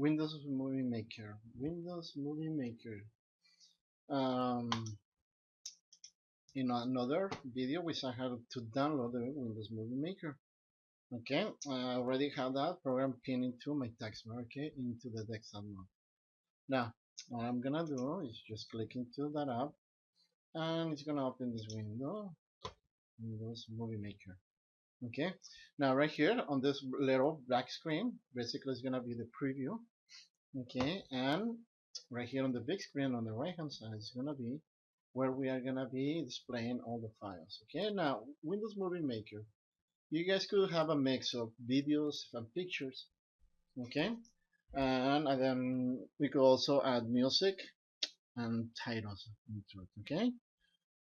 Windows Movie Maker. Windows Movie Maker. Um, in another video, we saw how to download the Windows Movie Maker. Okay, I already have that program pinned into my taskbar. Okay, into the desktop mode. Now, what I'm gonna do is just click into that app, and it's gonna open this window, Windows Movie Maker. Okay, now right here on this little black screen, basically it's gonna be the preview. Okay, and right here on the big screen on the right hand side is gonna be where we are gonna be displaying all the files. Okay, now Windows Movie Maker, you guys could have a mix of videos and pictures. Okay, and then we could also add music and titles into it. Okay,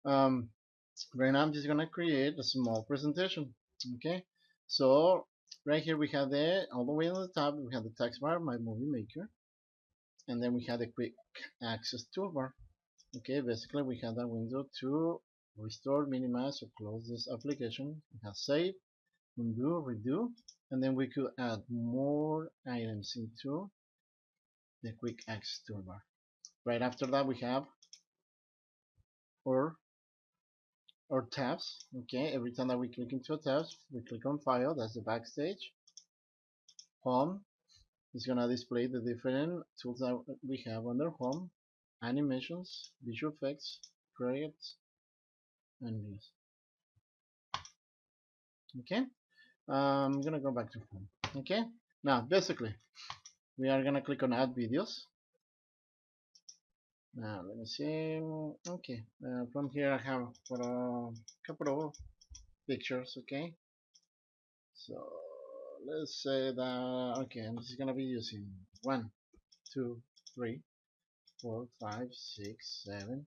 um, right now I'm just gonna create a small presentation. Okay, so right here we have the all the way on the top we have the text bar, my movie maker, and then we have the quick access toolbar. Okay, basically we have that window to restore, minimize, or close this application. We have save, undo, redo, and then we could add more items into the quick access toolbar. Right after that we have our tabs. Okay, every time that we click into a tab, we click on file, that's the backstage. Home is gonna display the different tools that we have under home, animations, visual effects, credits, and news. Okay, I'm gonna go back to home. Okay, now basically we are gonna click on add videos. Now let me see. Okay, from here I have for a couple of pictures. Okay, so let's say that okay, I'm just gonna be using 1, 2, 3, 4, 5, 6, 7,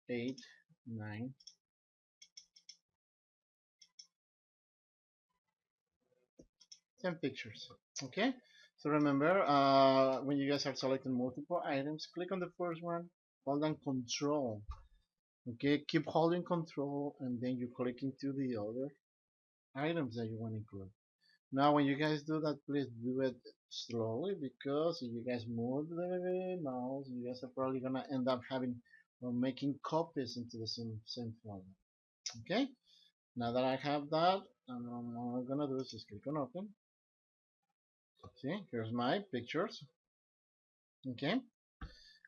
8, 9, 10 pictures. Okay, so remember when you guys are selecting multiple items, click on the first one, hold down control. Okay, keep holding control and then you click into the other items that you want to include. Now when you guys do that, please do it slowly, because if you guys move the mouse, you guys are probably gonna end up having or making copies into the same folder. Okay, now that I have that, what I'm gonna do is just click on open. See, here's my pictures. Okay,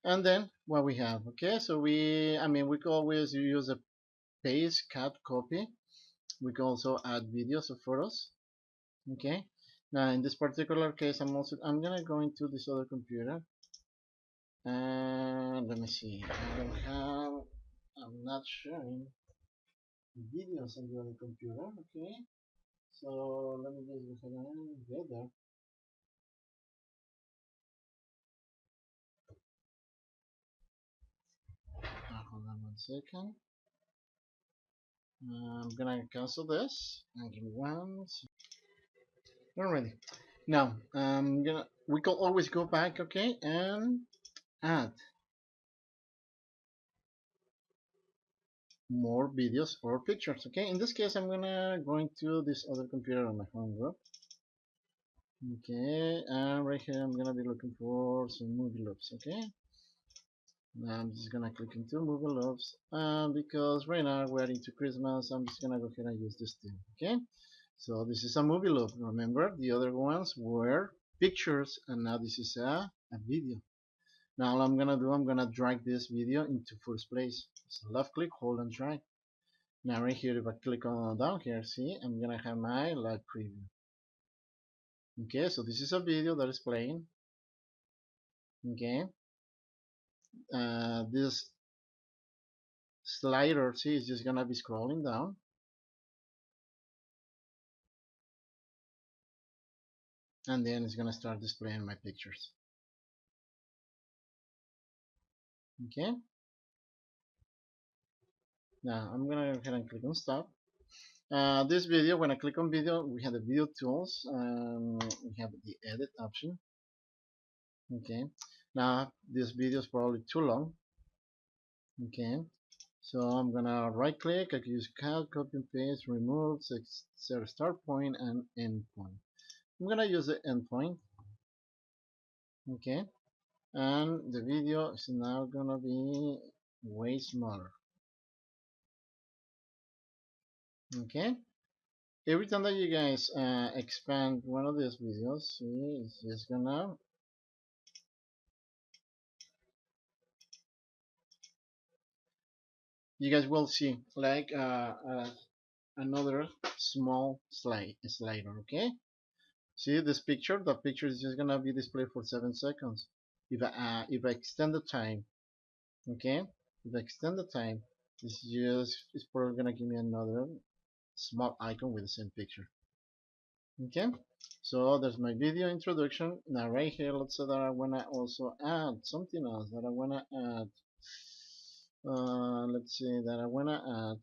and then what we have. Okay, so we could always use a paste, cut, copy. We can also add videos or photos. Okay, now in this particular case I'm gonna go into this other computer, and let me see, I don't have, I'm not sharing videos on the other computer. Okay, so let me just go ahead and get there. Hold on 1 second. I'm gonna cancel this and give me one. Alrighty, now we can always go back, okay, and add more videos or pictures. Okay, in this case I'm gonna go into this other computer on my home group. Okay, and right here I'm gonna be looking for some movie loops. Okay, now I'm just gonna click into movie loops, because right now we're into Christmas, I'm just gonna go ahead and use this thing. Okay, so this is a movie loop. Remember, the other ones were pictures, and now this is a video. Now all I'm gonna do, I'm gonna drag this video into first place. So left click, hold and drag. Now right here, if I click on down here, see, I'm gonna have my live preview. Okay, so this is a video that is playing. Okay, this slider, see, is just gonna be scrolling down. And then it's gonna start displaying my pictures. Okay, now I'm gonna go ahead and click on stop. This video, when I click on video, we have the video tools, we have the edit option. Okay, now this video is probably too long. Okay, So I'm gonna right click, I can use cut, copy and paste, remove, set start point and end point. I'm gonna use the end point. Okay, and the video is now gonna be way smaller. Okay, every time that you guys expand one of these videos, see, it's just gonna you guys will see like another small slider. Okay, see this picture, the picture is just gonna be displayed for 7 seconds. If I extend the time, okay, if I extend the time, it's probably gonna give me another small icon with the same picture. Okay, so there's my video introduction. Now right here, let's say that I wanna also add something else that I wanna add. Let's say that I wanna add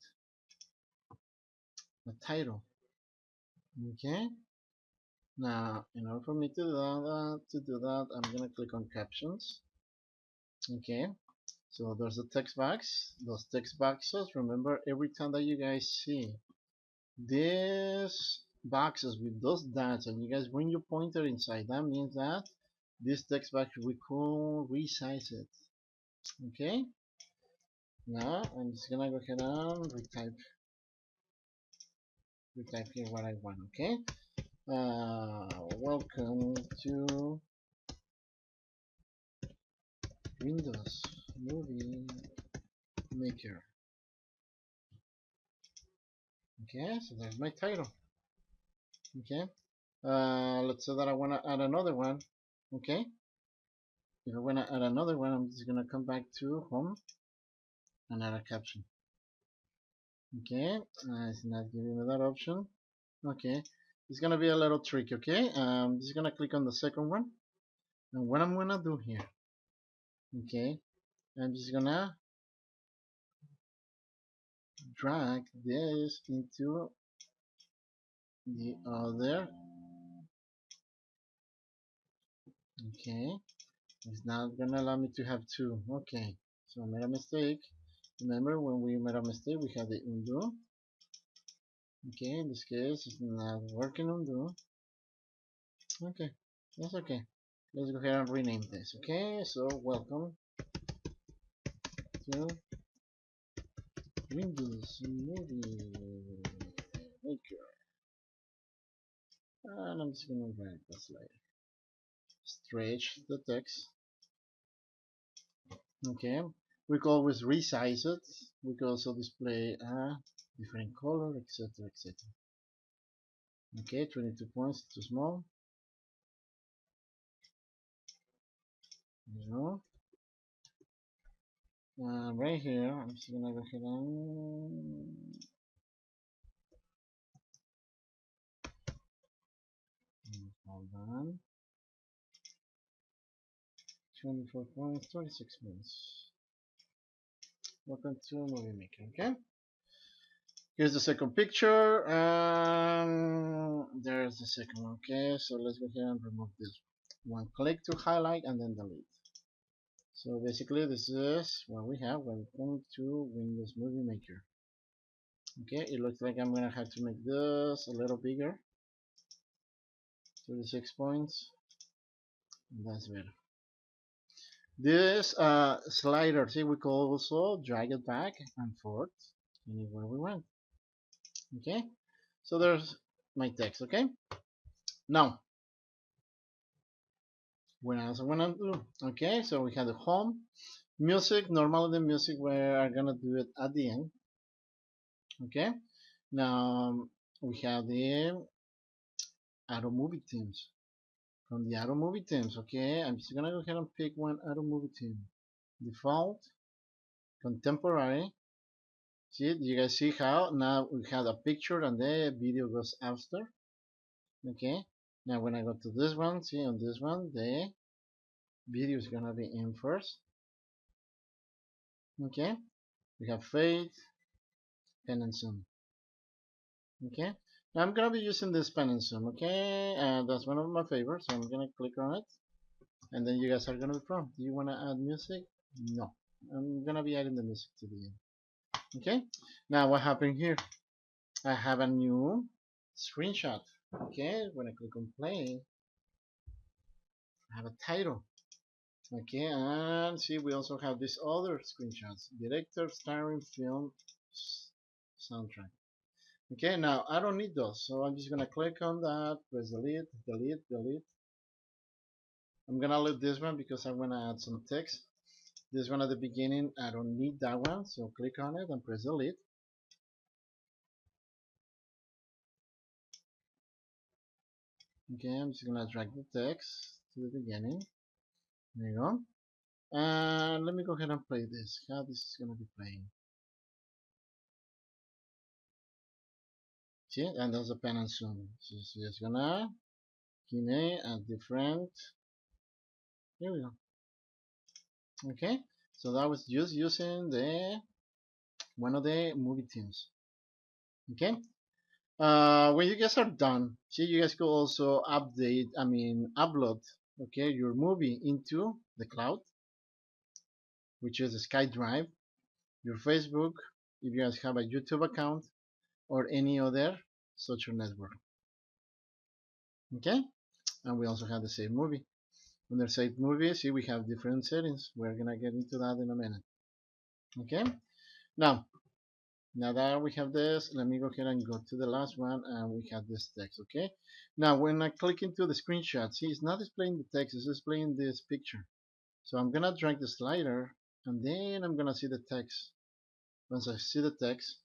a title. Okay, now in order for me to do that, I'm gonna click on captions. Okay, so there's the text box. Those text boxes, remember, every time that you guys see these boxes with those dots and you guys bring your pointer inside, that means that this text box we could resize it. Okay, now I'm just gonna go ahead and retype here what I want. Okay, welcome to Windows Movie Maker. Okay, so there's my title. Okay, let's say that I want to add another one. Okay, if I want to add another one, I'm just gonna come back to home and add a caption. Okay, it's not giving me that option. Okay, it's gonna be a little tricky. Okay, I'm just gonna click on the second one, and what I'm gonna do here, okay, I'm just gonna drag this into the other. Okay, it's not gonna allow me to have two. Okay, so I made a mistake. Remember, when we made a mistake, we had the undo. Okay, in this case, it's not working undo. Okay, that's okay. Let's go ahead and rename this. Okay, so welcome to Windows Movie Maker. And I'm just gonna drag this later. Stretch the text. Okay, we can always resize it. We can also display a different color, etc. etc. Okay, 22 points, too small. No. Right here, I'm just gonna go ahead and hold on. 24 points, 26 minutes. Welcome to Movie Maker. Okay. Here's the second picture, and there's the second one. Okay, so let's go ahead and remove this one. Click to highlight and then delete. So basically, this is what we have. Welcome to Windows Movie Maker. Okay, it looks like I'm gonna have to make this a little bigger. 36 points. That's better. This slider, see, we can also drag it back and forth anywhere we want. Okay, so there's my text. Okay, now what else I wanna do? Okay, so we have the home, music. Normally the music we are gonna do it at the end. Okay, now we have the auto movie themes. From the auto movie themes, okay, I'm just gonna go ahead and pick one auto movie theme. Default, contemporary. See, you guys see how now we have a picture and the video goes after. Okay, now when I go to this one, see on this one, the video is gonna be in first. Okay, we have fade, pen and zoom. Okay, now I'm gonna be using this pen and zoom. Okay, that's one of my favorites, so I'm gonna click on it, and then you guys are gonna be prompt. Do you wanna add music? No, I'm gonna be adding the music to the end. Okay, now what happened here? I have a new screenshot. Okay, when I click on play, I have a title. Okay, and see, we also have these other screenshots: director, starring, film, soundtrack. Okay, now I don't need those, so I'm just gonna click on that, press delete, delete, delete. I'm gonna leave this one because I'm gonna add some text. This one at the beginning, I don't need that one, so click on it and press delete. Okay, I'm just gonna drag the text to the beginning. There you go. And let me go ahead and play this. How this is gonna be playing. See, and there's a pen and zoom. So it's just gonna give me a different. Here we go. Okay, so that was just using the one of the movie themes. Okay, when you guys are done, see, you guys could also upload, okay, your movie into the cloud, which is SkyDrive, your Facebook, if you guys have a YouTube account, or any other social network. Okay, and we also have the save movie. Under save movie, see, we have different settings. We're gonna get into that in a minute. Okay, now that we have this, let me go ahead and go to the last one, and we have this text. Okay, now when I click into the screenshot, see, it's not displaying the text, it's displaying this picture. So I'm gonna drag the slider, and then I'm gonna see the text. Once I see the text,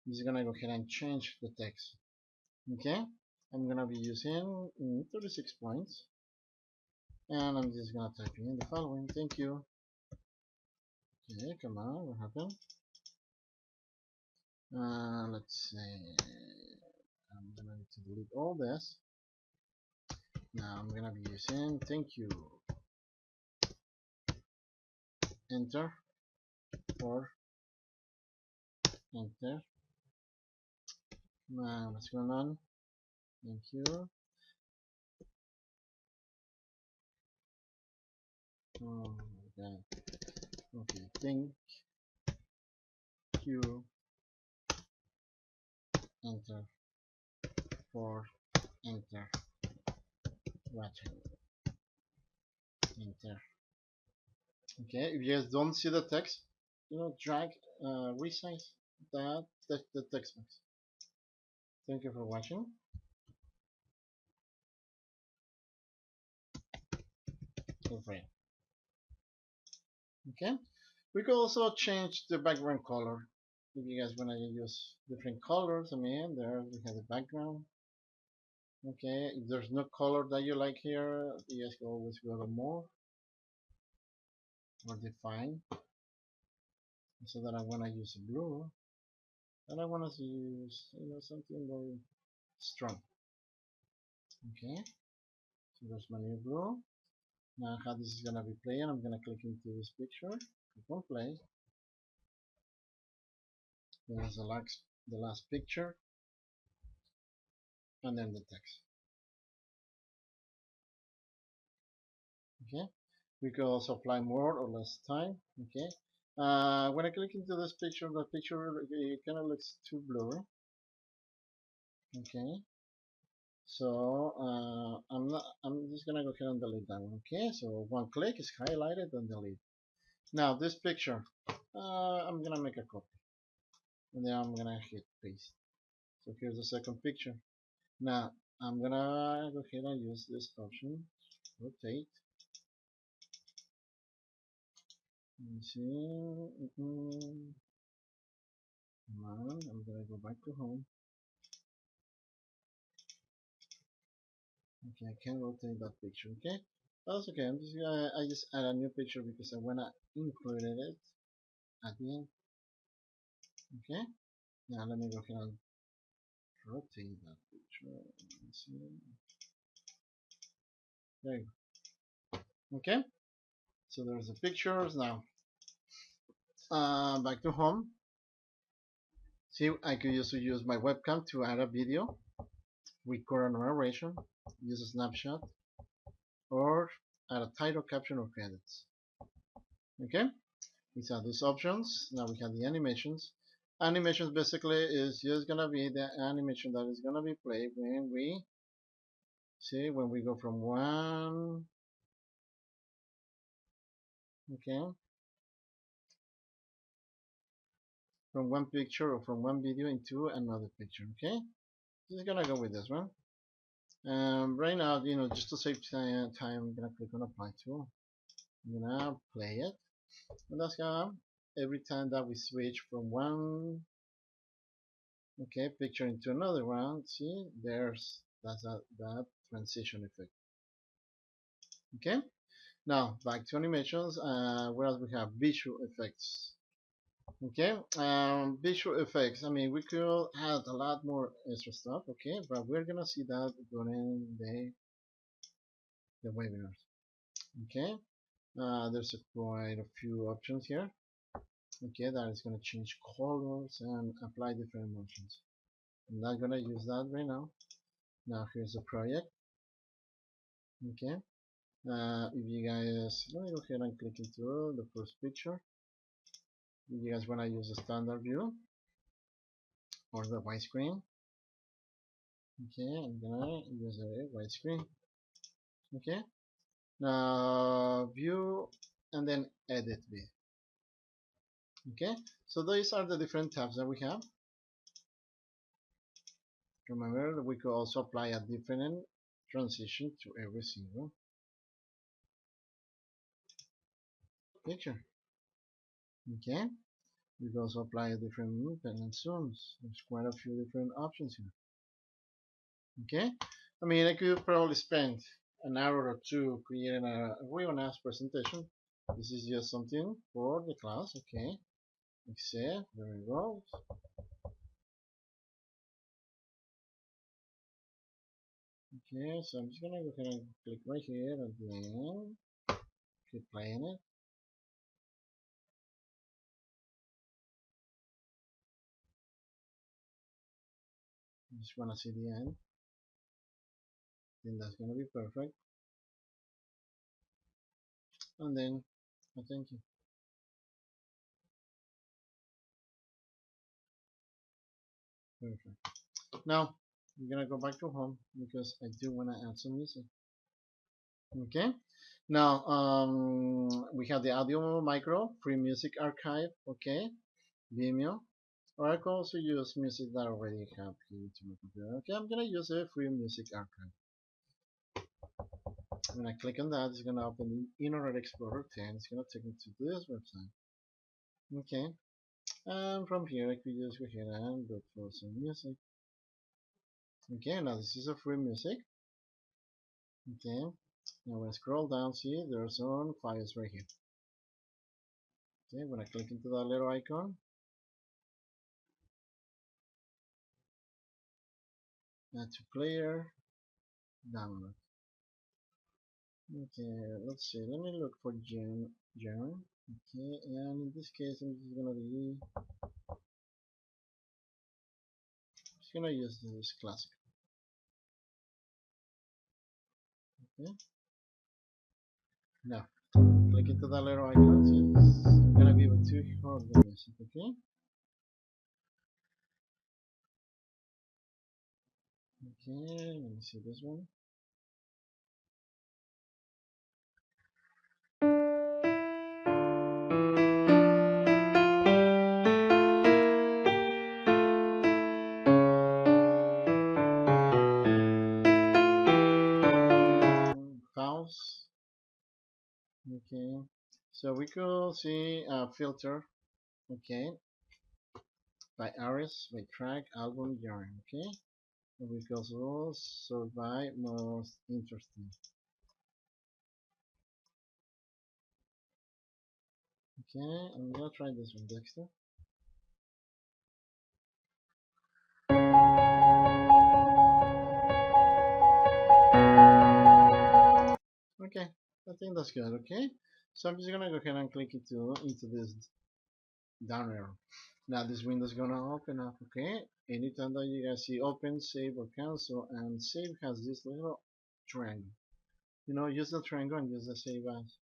I'm just gonna go ahead and change the text. Okay, I'm gonna be using 36 points, and I'm just gonna type in the following. Thank you. Okay, come on, what happened? Let's see. I'm gonna need to delete all this. Now I'm gonna be using thank you. Enter or enter. What's going on? Thank you. Oh my god. Okay, thank you. Enter for enter watching. Enter. Okay, if you guys don't see the text, drag, resize the text box. Thank you for watching. Feel free. Okay, we could also change the background color if you guys want to use different colors. I mean, there we have the background. Okay, if there's no color that you like here, you guys can always go to more or define. So that I want to use blue, and I want to use something very strong. Okay, so there's my new blue. Now how this is gonna be playing, I'm gonna click into this picture, click on play. There's the last picture, and then the text. Okay, we could also apply more or less time. Okay, when I click into this picture, the picture kind of looks too blurry. Okay, so I'm just gonna go ahead and delete that one. Okay, so one click is highlighted and delete. Now this picture, I'm gonna make a copy, and then I'm gonna hit paste. So here's the second picture. Now I'm gonna go ahead and use this option, rotate. Let me see. Come on, I'm gonna go back to home. Okay, I can rotate that picture. Okay, that's okay. I just add a new picture because I wanna include it at the end. Okay, now let me go ahead and rotate that picture. Let me see. There you go. Okay, so there's the pictures now. Back to home. See, I could also use my webcam to add a video, record a narration, use a snapshot, or add a title, caption, or credits. Okay, these are these options. Now we have the animations. Animations basically is just gonna be the animation that is gonna be played when we see when we go from one, okay, from one picture or from one video into another picture. Okay, just gonna go with this one. Right now, just to save time, I'm gonna click on apply to. I'm gonna play it, and that's gonna every time that we switch from one, okay, picture into another one. See, that transition effect. Okay. Now back to animations. Whereas we have visual effects. Okay, visual effects. I mean, we could add a lot more extra stuff. Okay, but we're gonna see that during the webinars. Okay, there's quite a few options here. Okay, that is gonna change colors and apply different motions. I'm not gonna use that right now. Now here's the project. Okay, if you guys let me go ahead and click into the first picture. If you guys wanna use the standard view or the widescreen. Okay, I'm gonna use a widescreen. Okay, now view and then edit with. Okay, so these are the different tabs that we have. Remember that we could also apply a different transition to every single picture. Okay, we could also apply a different movement and zooms. There's quite a few different options here. Okay, I mean I could probably spend an hour or two creating a really nice presentation. This is just something for the class. Okay, except there we go. Okay, so I'm just gonna go ahead and click right here and then keep playing it. I just wanna see the end. Then that's gonna be perfect. And then thank you. Perfect. Now I'm gonna go back to home because I do wanna add some music. Okay. Now we have the audio micro, free music archive, okay, Vimeo. Or I can also use music that I already have here to my computer. Okay, I'm gonna use a free music archive. When I click on that, it's gonna open the Internet Explorer 10. It's gonna take me to this website. Okay, and from here I could just go ahead and look for some music. Okay, now this is a free music. Okay, now when I scroll down, see there's some files right here. Okay, when I click into that little icon, add to player, download. Okay, let's see. Let me look for genre. Okay, and in this case, I'm just gonna use this classic. Okay, now click into that little icon. See, I'm gonna be able to hear the music. Okay. Okay, let me see this one. Pause. Okay, so we could see a filter. Okay, by artist, by track, album, genre. Okay, and we could also sort by most interesting. Okay, I'm gonna try this one, Dexter. Okay, I think that's good. Okay, so I'm just gonna go ahead and click into this down arrow. Now this window is gonna open up. Okay, anytime that you guys see open, save, or cancel, and save has this little triangle. Use the triangle and use the save as.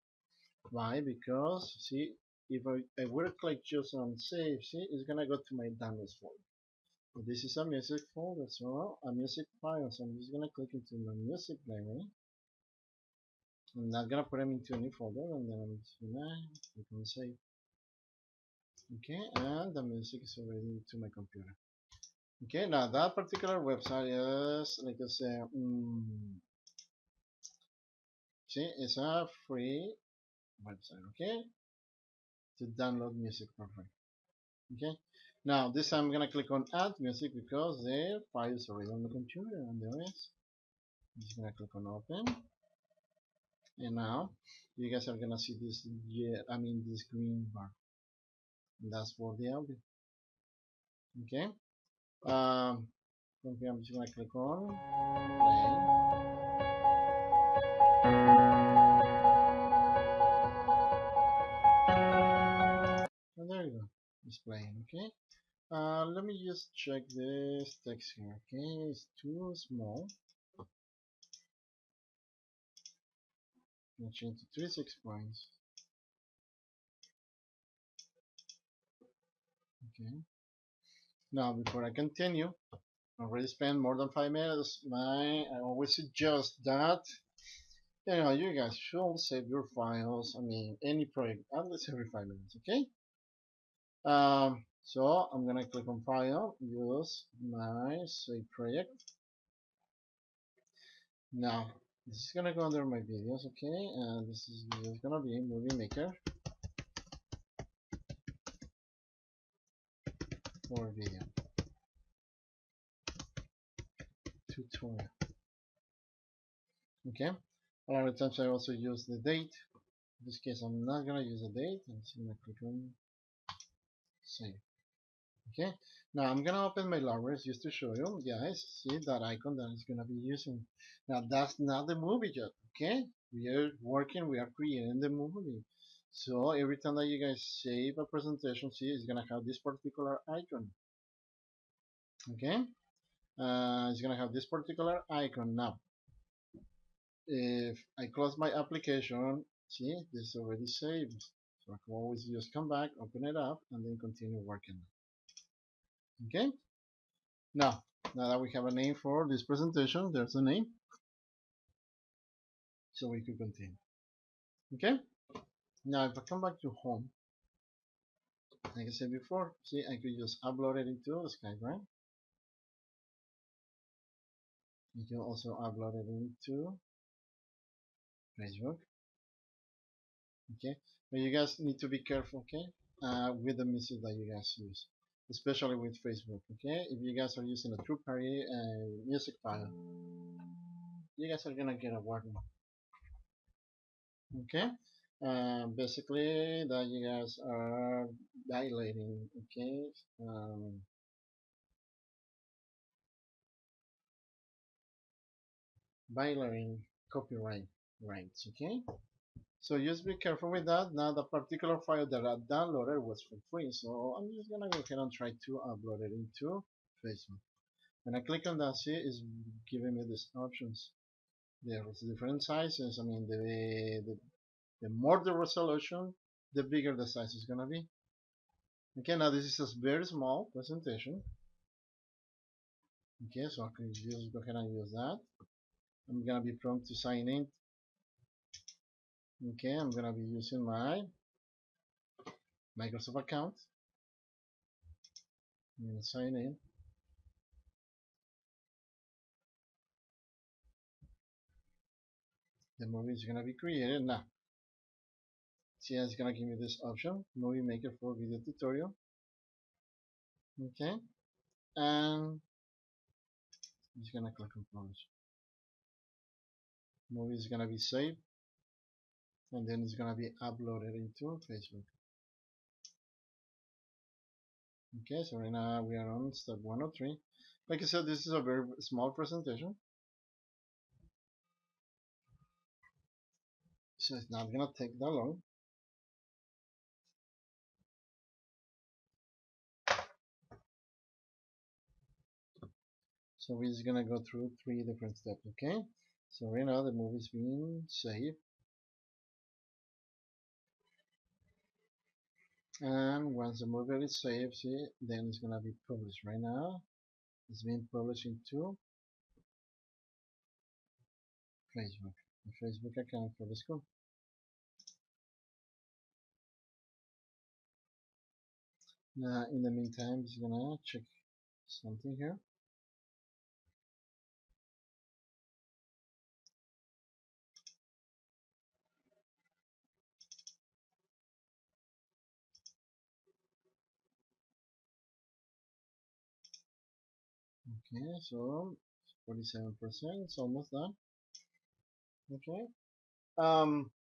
Why? Because see, if I were to click just on save, see, it's gonna go to my downloads folder. So this is a music folder, so a music file. So I'm just gonna click into my music library. I'm not gonna put them into any folder, and then I'm just gonna click on save. Okay, and the music is already to my computer. Okay, now that particular website is, like I say, see, it's a free website, okay, to download music for free. Okay, now this I'm gonna click on add music because the file is already on the computer and there is. I'm just gonna click on open, and now you guys are gonna see this, yeah, I mean this green bar. And that's for the audio. Okay. From here I'm just gonna click on play. And there you go. It's playing. Okay. Let me just check this text here. Okay, it's too small. I'll change to 36 points. Okay. Now before I continue, I already spent more than 5 minutes. I always suggest that you guys should save your files. I mean any project at least every 5 minutes. Okay. So I'm gonna click on file, use my save project. Now this is gonna go under my videos, okay, and this is just gonna be Movie Maker for video tutorial. Okay, a lot of times I also use the date. In this case, I'm not gonna use the date. I'm just gonna click on save. Okay, now I'm gonna open my libraries just to show you guys. See that icon that is gonna be using. Now that's not the movie yet. Okay, we are working. We are creating the movie. So every time that you guys save a presentation, see, it's gonna have this particular icon. Okay, it's gonna have this particular icon. Now if I close my application, see, this is already saved. So I can always just come back, open it up, and then continue working. Okay, now that we have a name for this presentation, there's a name, so we could continue. Okay, now if I come back to home, like I said before, see, I could just upload it into Skype, right? You can also upload it into Facebook. Okay, but you guys need to be careful, okay, with the music that you guys use, especially with Facebook. Okay, if you guys are using a third-party music file, you guys are gonna get a warning. Okay, basically that you guys are violating, okay, violating copyright rights. Okay. So just be careful with that. Now the particular file that I downloaded was for free, so I'm just gonna go ahead and try to upload it into Facebook. When I click on that, see, it's giving me these options. There's different sizes. I mean, the more the resolution, the bigger the size is gonna be. Okay, now this is a very small presentation. Okay, so I can just go ahead and use that. I'm gonna be prompt to sign in. Okay, I'm gonna be using my Microsoft account. I'm gonna sign in. The movie is gonna be created now. See, it's gonna give me this option, Movie Maker for video tutorial. Okay, and I'm just gonna click on publish. Movie is gonna be saved, and then it's gonna be uploaded into Facebook. Okay, so right now we are on step 103. Like I said, this is a very small presentation, so it's not gonna take that long. So we're just gonna go through 3 different steps. Okay, so right now the movie is being saved. And once the movie is saved, see, then it's gonna be published. Right now it's being published into Facebook, the Facebook account for the school. Now in the meantime, it's gonna check something here. Okay, so 47%, it's almost done. Okay.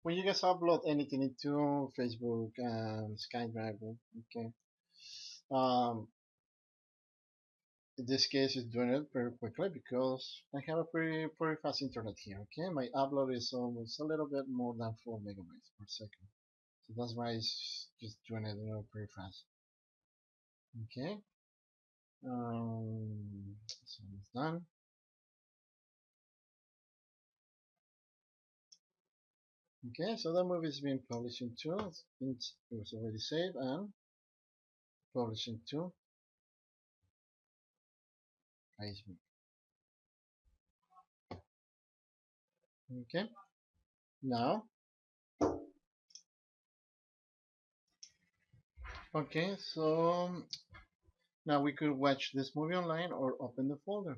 When you guys upload anything into Facebook and SkyDriver, okay, um, in this case, it's doing it very quickly because I have a pretty fast internet here. Okay, my upload is almost a little bit more than 4 megabytes per second, so that's why it's just doing it pretty fast. Okay, so it's done. Okay, so the movie is being published into it was already saved and published into Facebook. Okay, now okay, so now we could watch this movie online or open the folder.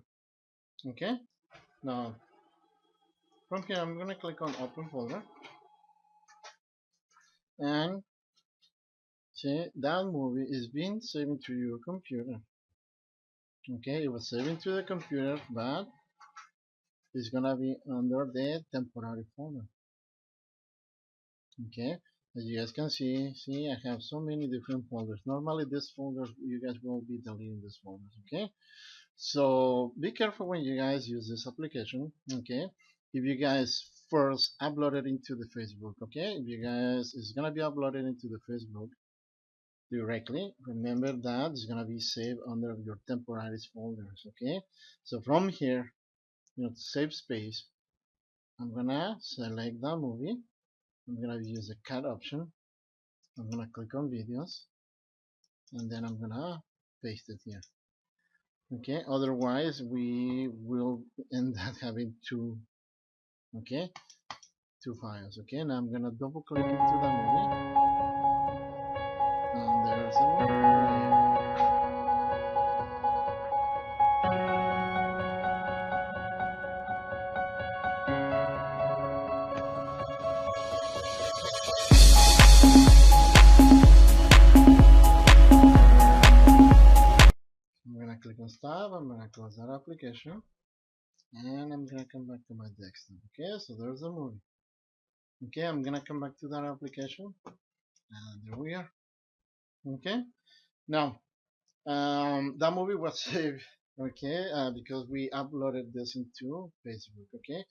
Okay, now from here I'm gonna click on open folder and see that movie is being saved to your computer. Okay, it was saved to the computer, but it's gonna be under the temporary folder. Okay, as you guys can see I have so many different folders. Normally these folders, you guys will be deleting these folders. Okay, so be careful when you guys use this application. Okay, if you guys first upload it into the Facebook, okay, if you guys it's gonna be uploaded into the Facebook directly, remember that it's gonna be saved under your temporary folders. Okay, so from here, save space, I'm gonna select the movie. I'm gonna use the cut option. I'm gonna click on videos and then I'm gonna paste it here. Okay, otherwise we will end up having okay, two files. Okay, now I'm gonna double click into the movie and there's the movie. I'm gonna click on stop. I'm gonna close that application and I'm gonna come back to my desktop. Okay, so there's the movie. Okay, I'm gonna come back to that application and there we are. Okay, now that movie was saved. Okay, because we uploaded this into Facebook. Okay,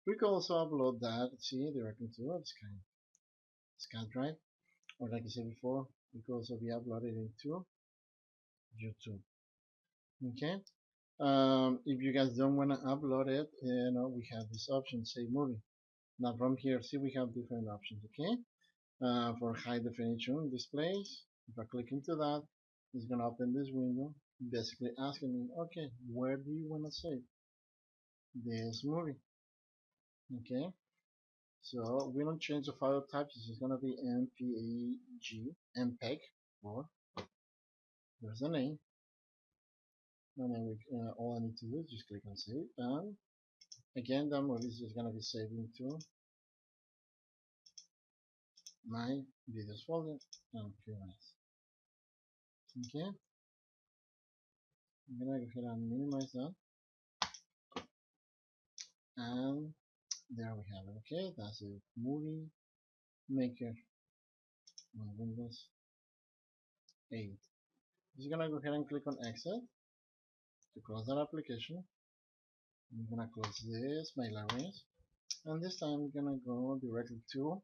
we can also upload that. See directly to SkyDrive, or like I said before, it could also be uploaded into YouTube. Okay. If you guys don't want to upload it, we have this option, save movie. Now from here, see we have different options. Okay. For high definition displays, if I click into that, it's gonna open this window, basically asking me, okay, where do you want to save this movie? Okay. So we don't change the file type. This is gonna be MPEG, MPEG, or there's the name. And then all I need to do is just click on save, and again the movie is just gonna be saved into my videos folder and minutes. Okay, I'm gonna go ahead and minimize that, and there we have it. Okay, that's a movie maker on Windows 8. Just gonna go ahead and click on exit to close that application. I'm gonna close this, my libraries, and this time I'm gonna go directly to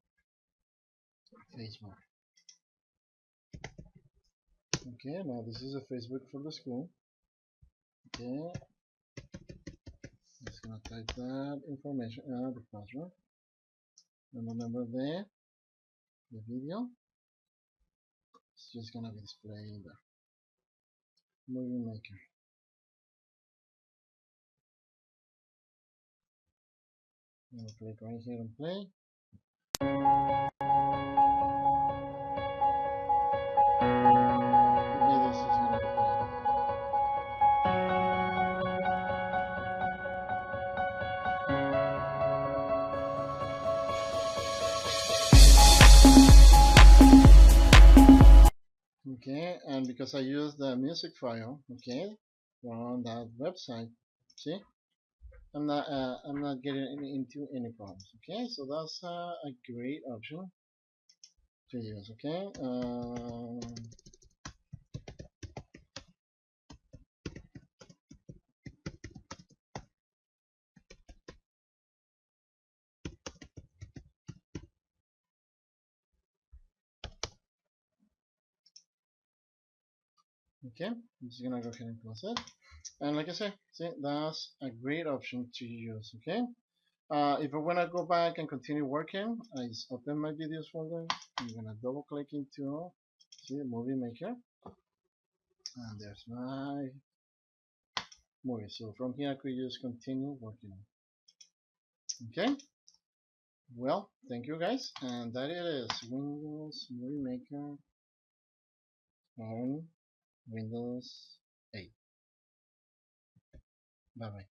Facebook. Okay, now this is a Facebook for the school. Okay, I'm just gonna type that information, the password, and remember the video. just gonna be displaying there. Movie Maker. I'll click right here and play. Maybe this is gonna be playing. Okay, and because I use the music file, okay, from that website, see, I'm not getting into any problems. Okay, so that's a great option to use. Okay, okay, I'm just gonna go ahead and close it. And like I said, see, that's a great option to use. Okay. If I want to go back and continue working, I just open my videos folder. I'm gonna double click into see the movie maker, and there's my movie. So from here I could just continue working. Okay. Well, thank you guys, and that it is Windows Movie Maker on Windows 8. Bye bye.